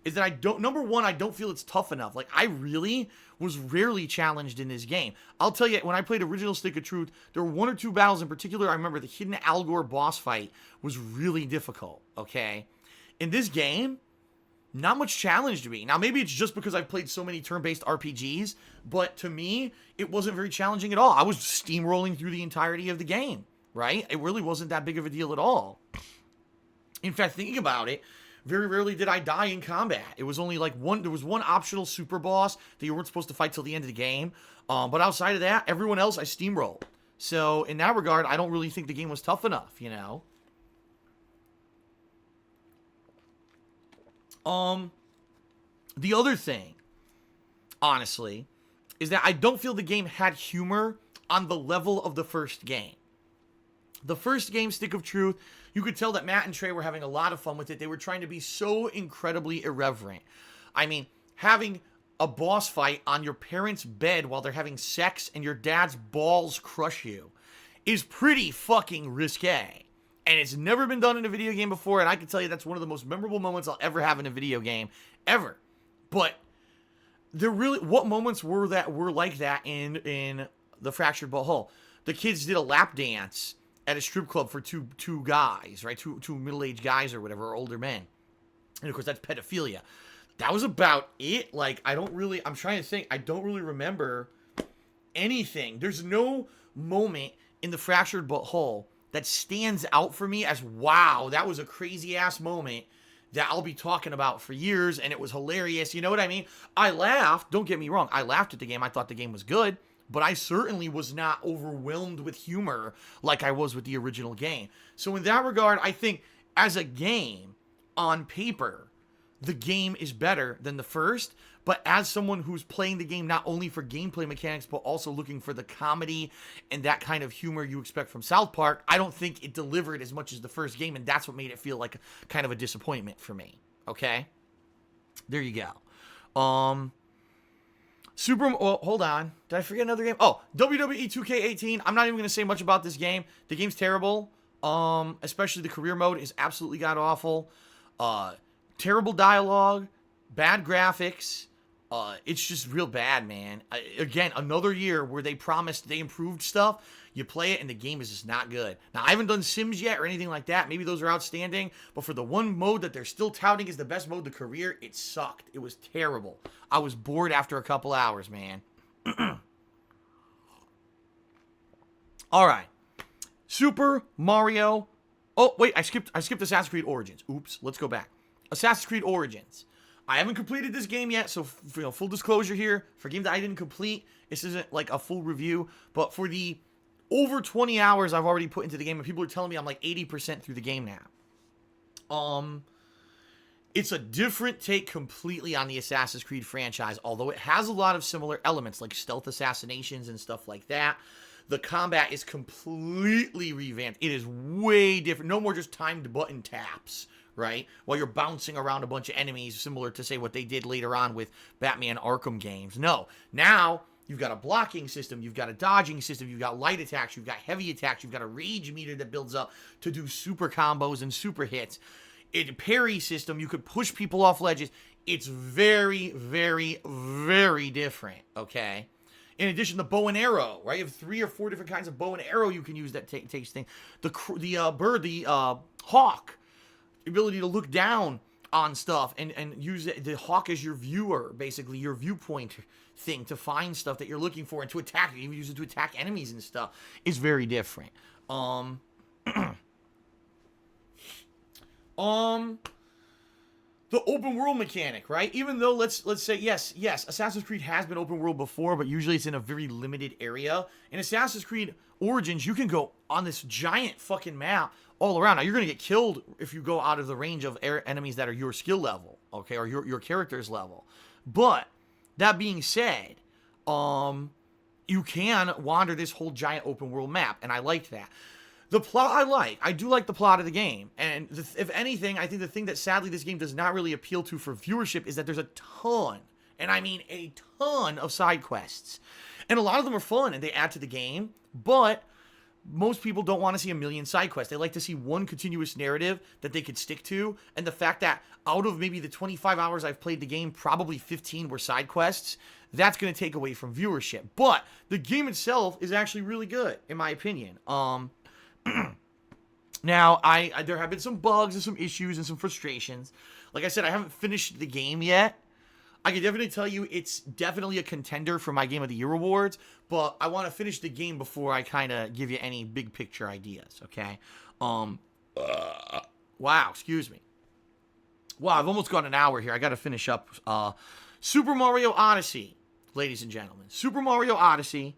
is that I don't feel it's tough enough. Like, I really was rarely challenged in this game. I'll tell you, when I played original Stick of Truth, there were one or two battles in particular. I remember the Hidden Algor boss fight was really difficult, okay? In this game, not much challenge to me. Now, maybe it's just because I've played so many turn-based RPGs, but to me, it wasn't very challenging at all. I was steamrolling through the entirety of the game, right? It really wasn't that big of a deal at all. In fact, thinking about it, very rarely did I die in combat. It was only like there was one optional super boss that you weren't supposed to fight till the end of the game. But outside of that, everyone else I steamrolled. So in that regard, I don't really think the game was tough enough, you know? The other thing, honestly, is that I don't feel the game had humor on the level of the first game. The first game, Stick of Truth, you could tell that Matt and Trey were having a lot of fun with it. They were trying to be so incredibly irreverent. I mean, having a boss fight on your parents' bed while they're having sex and your dad's balls crush you is pretty fucking risque. And it's never been done in a video game before, and I can tell you that's one of the most memorable moments I'll ever have in a video game, ever. But what moments were like that in the Fractured But Whole? The kids did a lap dance at a strip club for two guys, right? Two middle-aged guys or whatever, or older men. And of course, that's pedophilia. That was about it. Like, I'm trying to think. I don't really remember anything. There's no moment in the Fractured But Whole that stands out for me as, wow, that was a crazy-ass moment that I'll be talking about for years, and it was hilarious. You know what I mean? I laughed. Don't get me wrong. I laughed at the game. I thought the game was good. But I certainly was not overwhelmed with humor like I was with the original game. So in that regard, I think as a game, on paper, the game is better than the first. But as someone who's playing the game not only for gameplay mechanics, but also looking for the comedy and that kind of humor you expect from South Park, I don't think it delivered as much as the first game. And that's what made it feel like kind of a disappointment for me. Okay? There you go. Hold on. Did I forget another game? Oh, WWE 2K18. I'm not even going to say much about this game. The game's terrible. Especially the career mode is absolutely god-awful. Terrible dialogue. Bad graphics. It's just real bad, man. Again, another year where they promised they improved stuff. You play it and the game is just not good. Now, I haven't done Sims yet or anything like that. Maybe those are outstanding. But for the one mode that they're still touting as the best mode, the career, it sucked. It was terrible. I was bored after a couple hours, man. All right. Super Mario. Oh, wait, I skipped Assassin's Creed Origins. Oops, let's go back. Assassin's Creed Origins. I haven't completed this game yet, so full disclosure here. For a game that I didn't complete, this isn't like a full review, but for the over 20 hours I've already put into the game, and people are telling me I'm like 80% through the game now. It's a different take completely on the Assassin's Creed franchise, although it has a lot of similar elements, like stealth assassinations and stuff like that. The combat is completely revamped. It is way different. No more just timed button taps, right? While you're bouncing around a bunch of enemies, similar to, say, what they did later on with Batman Arkham games. No. Now, you've got a blocking system, you've got a dodging system, you've got light attacks, you've got heavy attacks, you've got a rage meter that builds up to do super combos and super hits. A parry system, you could push people off ledges. It's very, very, very different, okay? In addition, the bow and arrow, right? You have 3 or 4 different kinds of bow and arrow you can use that takes things. The hawk, the ability to look down on stuff and use the hawk as your viewer, basically your viewpoint thing to find stuff that you're looking for and to attack. You even use it to attack enemies and stuff. Is very different. the open world mechanic, right? Even though let's say yes, Assassin's Creed has been open world before, but usually it's in a very limited area. In Assassin's Creed Origins, you can go on this giant fucking map all around. Now you're gonna get killed if you go out of the range of enemies that are your skill level, okay, or your character's level. But that being said, you can wander this whole giant open world map, and I liked that. The plot I do like the plot of the game, and if anything, I think the thing that sadly this game does not really appeal to for viewership is that there's a ton, and I mean a ton of side quests, and a lot of them are fun and they add to the game, but most people don't want to see a million side quests. They like to see one continuous narrative that they could stick to, and the fact that out of maybe the 25 hours I've played the game, probably 15 were side quests, that's going to take away from viewership. But the game itself is actually really good, in my opinion. Now, there have been some bugs and some issues and some frustrations. Like I said, I haven't finished the game yet. I can definitely tell you it's definitely a contender for my Game of the Year awards, but I want to finish the game before I kind of give you any big picture ideas, okay? Wow, excuse me. Wow, I've almost got an hour here. I got to finish up. Super Mario Odyssey, ladies and gentlemen. Super Mario Odyssey,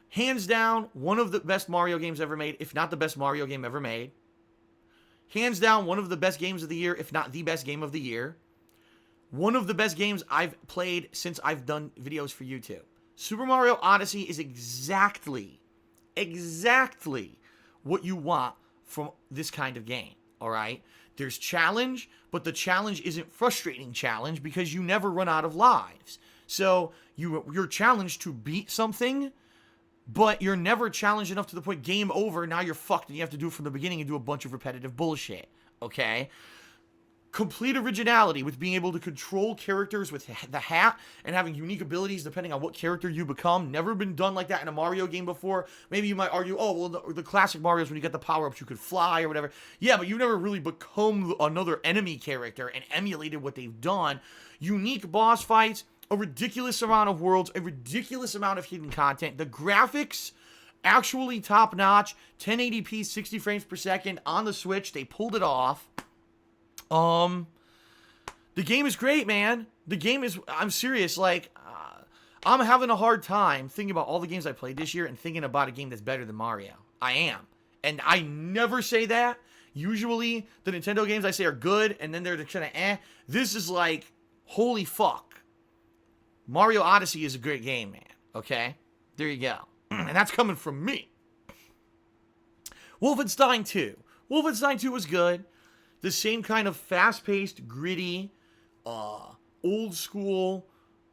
hands down, one of the best Mario games ever made, if not the best Mario game ever made. Hands down, one of the best games of the year, if not the best game of the year. One of the best games I've played since I've done videos for YouTube. Super Mario Odyssey is exactly what you want from this kind of game, all right? There's challenge, but the challenge isn't frustrating challenge because you never run out of lives. So you're challenged to beat something, but you're never challenged enough to the point, game over, now you're fucked and you have to do it from the beginning and do a bunch of repetitive bullshit, okay? Complete originality with being able to control characters with the hat and having unique abilities depending on what character you become. Never been done like that in a Mario game before. Maybe you might argue, oh, well, the classic Mario's when you get the power-ups, you could fly or whatever. Yeah, but you've never really become another enemy character and emulated what they've done. Unique boss fights, a ridiculous amount of worlds, a ridiculous amount of hidden content. The graphics, actually top-notch, 1080p, 60 frames per second on the Switch. They pulled it off. The game is great, man. The game is, I'm serious, like, I'm having a hard time thinking about all the games I played this year and thinking about a game that's better than Mario. I am. And I never say that. Usually, the Nintendo games I say are good, and then they're kind of eh. This is like, holy fuck. Mario Odyssey is a great game, man. Okay? There you go. And that's coming from me. Wolfenstein 2. Wolfenstein 2 was good. The same kind of fast-paced, gritty, old school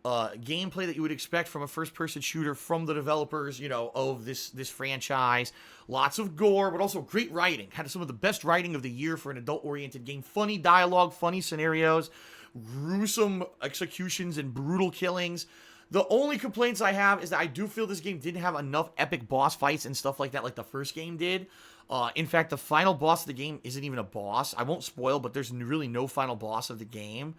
gameplay that you would expect from a first-person shooter from the developers, you know, of this franchise. Lots of gore, but also great writing. Had some of the best writing of the year for an adult-oriented game. Funny dialogue, funny scenarios, gruesome executions and brutal killings. The only complaints I have is that I do feel this game didn't have enough epic boss fights and stuff like that like the first game did. In fact, the final boss of the game isn't even a boss. I won't spoil, but there's really no final boss of the game.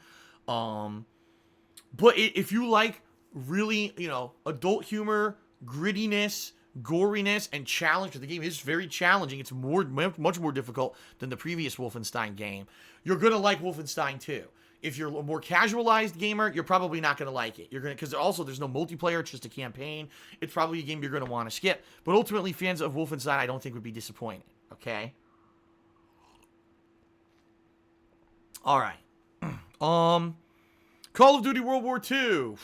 But if you like really, you know, adult humor, grittiness, goriness, and challenge, because the game is very challenging. It's much more difficult than the previous Wolfenstein game. You're going to like Wolfenstein 2. If you're a more casualized gamer, you're probably not going to like it. You're going to, because also there's no multiplayer, it's just a campaign. It's probably a game you're going to want to skip. But ultimately, fans of Wolfenstein, I don't think would be disappointed. Okay? All right. Call of Duty World War II.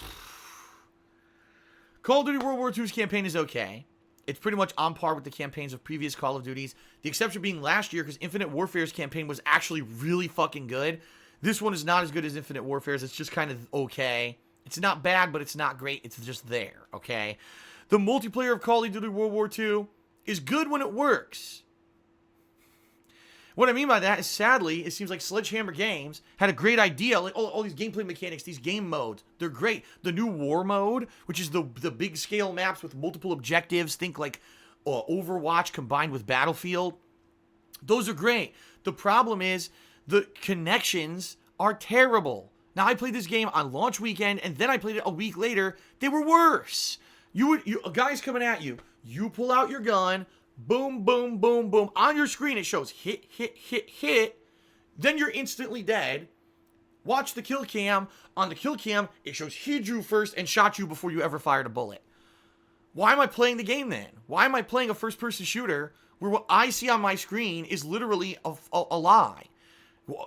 Call of Duty World War II's campaign is okay. It's pretty much on par with the campaigns of previous Call of Duties. The exception being last year, because Infinite Warfare's campaign was actually really fucking good. This one is not as good as Infinite Warfare's. It's just kind of okay. It's not bad, but it's not great. It's just there, okay? The multiplayer of Call of Duty World War II is good when it works. What I mean by that is, sadly, it seems like Sledgehammer Games had a great idea. Like, all these gameplay mechanics, these game modes, they're great. The new War mode, which is the big scale maps with multiple objectives, think like Overwatch combined with Battlefield. Those are great. The problem is, the connections are terrible. Now, I played this game on launch weekend, and then I played it a week later. They were worse. A guy's coming at you. You pull out your gun. Boom, boom, boom, boom. On your screen, it shows hit, hit, hit, hit. then you're instantly dead. Watch the kill cam. On the kill cam, it shows he drew first and shot you before you ever fired a bullet. Why am I playing the game then? Why am I playing a first-person shooter where what I see on my screen is literally a lie?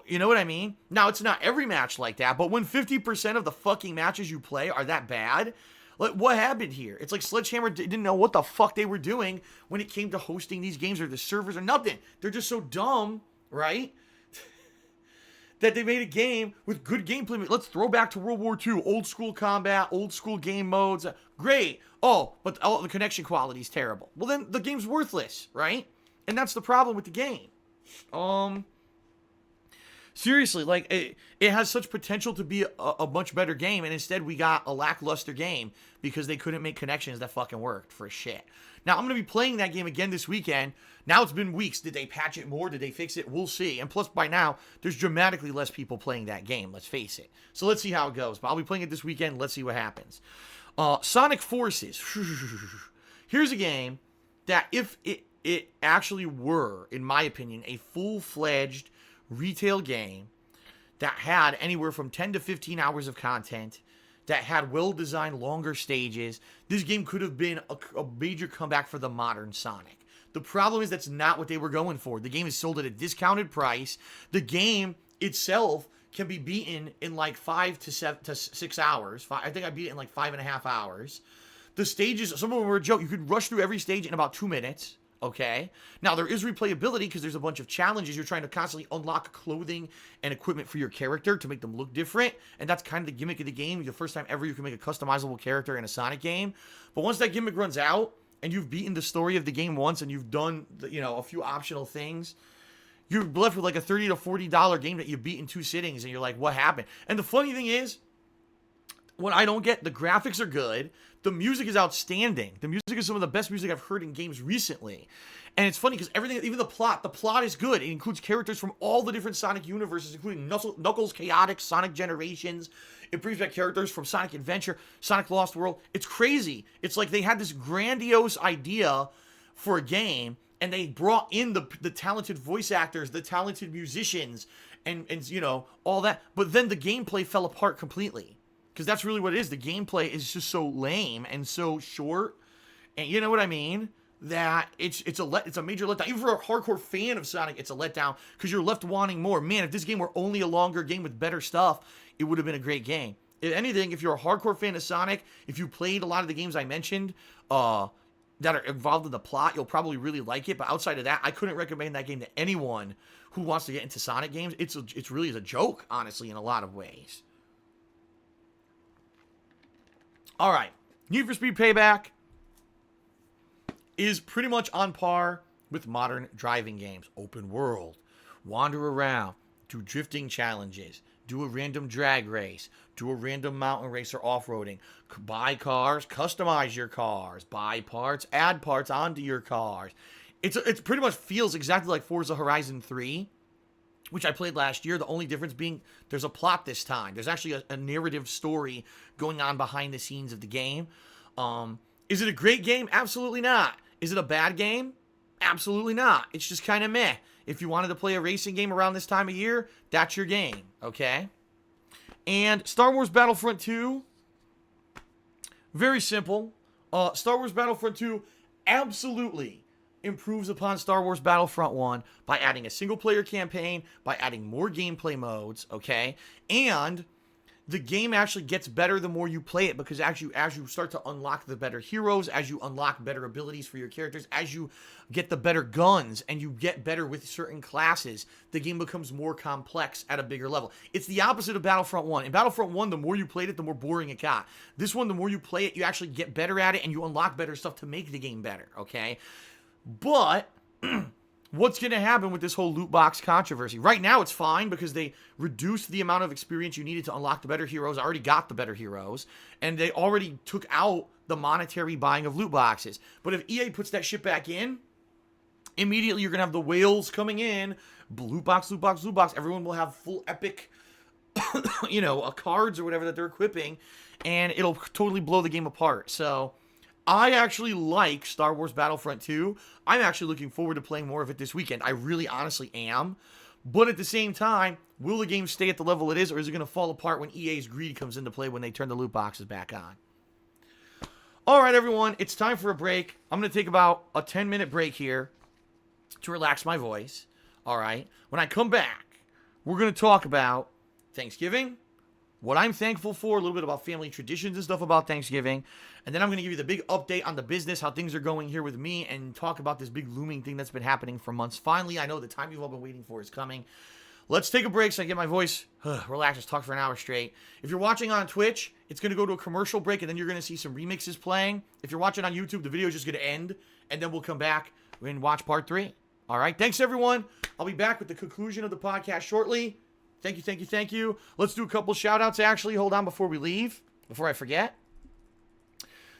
You know what I mean? Now, it's not every match like that, but when 50% of the fucking matches you play are that bad, like, what happened here? It's like Sledgehammer didn't know what the fuck they were doing when it came to hosting these games or the servers or nothing. They're just so dumb, right? That they made a game with good gameplay. Let's throw back to World War II. Old school combat, old school game modes. Great. Oh, but the connection quality is terrible. Well, then the game's worthless, right? And that's the problem with the game. Seriously, like, it has such potential to be a much better game, and instead we got a lackluster game because they couldn't make connections that fucking worked for shit. Now, I'm going to be playing that game again this weekend. Now it's been weeks. Did they patch it more? Did they fix it? We'll see. And plus, by now, there's dramatically less people playing that game. Let's face it. So let's see how it goes. But I'll be playing it this weekend. Let's see what happens. Sonic Forces. Here's a game that if it actually were, in my opinion, a full-fledged retail game that had anywhere from 10 to 15 hours of content, that had well-designed longer stages, this game could have been a major comeback for the modern Sonic. The problem is that's not what they were going for. The game is sold at a discounted price. The game itself can be beaten in like 5 to 6 hours. I think I beat it in like 5.5 hours. The stages, some of them were a joke. You could rush through every stage in about 2 minutes. Okay. Now, there is replayability because there's a bunch of challenges. You're trying to constantly unlock clothing and equipment for your character to make them look different. And that's kind of the gimmick of the game. The first time ever you can make a customizable character in a Sonic game. But once that gimmick runs out and you've beaten the story of the game once and you've done, a few optional things, you're left with like a $30 to $40 game that you beat in 2 sittings. And you're like, what happened? And the funny thing is, what I don't get, the graphics are good. The music is outstanding. The music is some of the best music I've heard in games recently. And it's funny because everything, even the plot is good. It includes characters from all the different Sonic universes, including Knuckles Chaotix, Sonic Generations. It brings back characters from Sonic Adventure, Sonic Lost World. It's crazy. It's like they had this grandiose idea for a game, and they brought in the talented voice actors, the talented musicians, and all that. But then the gameplay fell apart completely. Because that's really what it is. The gameplay is just so lame and so short. And you know what I mean? That it's a major letdown. Even for a hardcore fan of Sonic, it's a letdown. Because you're left wanting more. Man, if this game were only a longer game with better stuff, it would have been a great game. If anything, if you're a hardcore fan of Sonic, if you played a lot of the games I mentioned that are involved in the plot, you'll probably really like it. But outside of that, I couldn't recommend that game to anyone who wants to get into Sonic games. It's really a joke, honestly, in a lot of ways. All right, Need for Speed Payback is pretty much on par with modern driving games. Open world, wander around, do drifting challenges, do a random drag race, do a random mountain race or off-roading, buy cars, customize your cars, buy parts, add parts onto your cars. It pretty much feels exactly like Forza Horizon 3, which I played last year. The only difference being there's a plot this time. There's actually a narrative story going on behind the scenes of the game. Is it a great game? Absolutely not. Is it a bad game? Absolutely not. It's just kind of meh. If you wanted to play a racing game around this time of year, that's your game, okay? And Star Wars Battlefront 2, very simple. Star Wars Battlefront 2 absolutely improves upon Star Wars Battlefront 1 by adding a single-player campaign, by adding more gameplay modes, okay? And the game actually gets better the more you play it, because as you start to unlock the better heroes, as you unlock better abilities for your characters, as you get the better guns and you get better with certain classes, the game becomes more complex at a bigger level. It's the opposite of Battlefront 1. In Battlefront 1, the more you played it, the more boring it got. This one, the more you play it, you actually get better at it and you unlock better stuff to make the game better, okay? But what's going to happen with this whole loot box controversy? Right now, it's fine because they reduced the amount of experience you needed to unlock the better heroes. I already got the better heroes, and they already took out the monetary buying of loot boxes. But if EA puts that shit back in, immediately you're going to have the whales coming in, loot box, loot box, loot box. Everyone will have full epic, cards or whatever that they're equipping, and it'll totally blow the game apart. So I actually like Star Wars Battlefront 2. I'm actually looking forward to playing more of it this weekend. I really honestly am. But at the same time, will the game stay at the level it is, or is it going to fall apart when EA's greed comes into play when they turn the loot boxes back on? All right, everyone, it's time for a break. I'm going to take about a 10-minute break here to relax my voice. All right. When I come back, we're going to talk about Thanksgiving, what I'm thankful for, a little bit about family traditions and stuff about Thanksgiving. And then I'm going to give you the big update on the business, how things are going here with me, and talk about this big looming thing that's been happening for months. Finally, I know the time you've all been waiting for is coming. Let's take a break so I get my voice relaxed. Let's talk for an hour straight. If you're watching on Twitch, it's going to go to a commercial break, and then you're going to see some remixes playing. If you're watching on YouTube, the video is just going to end, and then we'll come back and watch part 3. All right? Thanks, everyone. I'll be back with the conclusion of the podcast shortly. Thank you, thank you, thank you. Let's do a couple shout-outs, actually. Hold on before we leave, before I forget.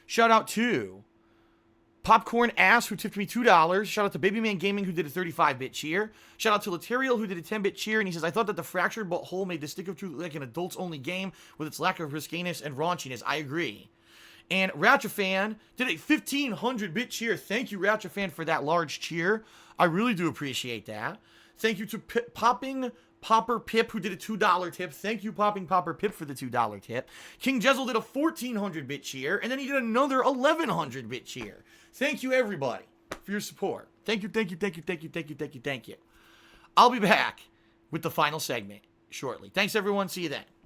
Shout-out to Popcorn Ass, who tipped me $2. Shout out to Babyman Gaming, who did a 35-bit cheer. Shout out to Laterial, who did a 10-bit cheer. And he says, I thought that the Fractured But Whole made the Stick of Truth look like an adults-only game with its lack of riskiness and raunchiness. I agree. And Ratchafan did a 1,500-bit cheer. Thank you, Ratchafan, for that large cheer. I really do appreciate that. Thank you to Popping Popper Pip, who did a $2 tip. Thank you, Popping Popper Pip, for the $2 tip. King Jezel did a 1,400-bit cheer, and then he did another 1,100-bit cheer. Thank you, everybody, for your support. Thank you, thank you, thank you, thank you, thank you, thank you, thank you. I'll be back with the final segment shortly. Thanks, everyone. See you then.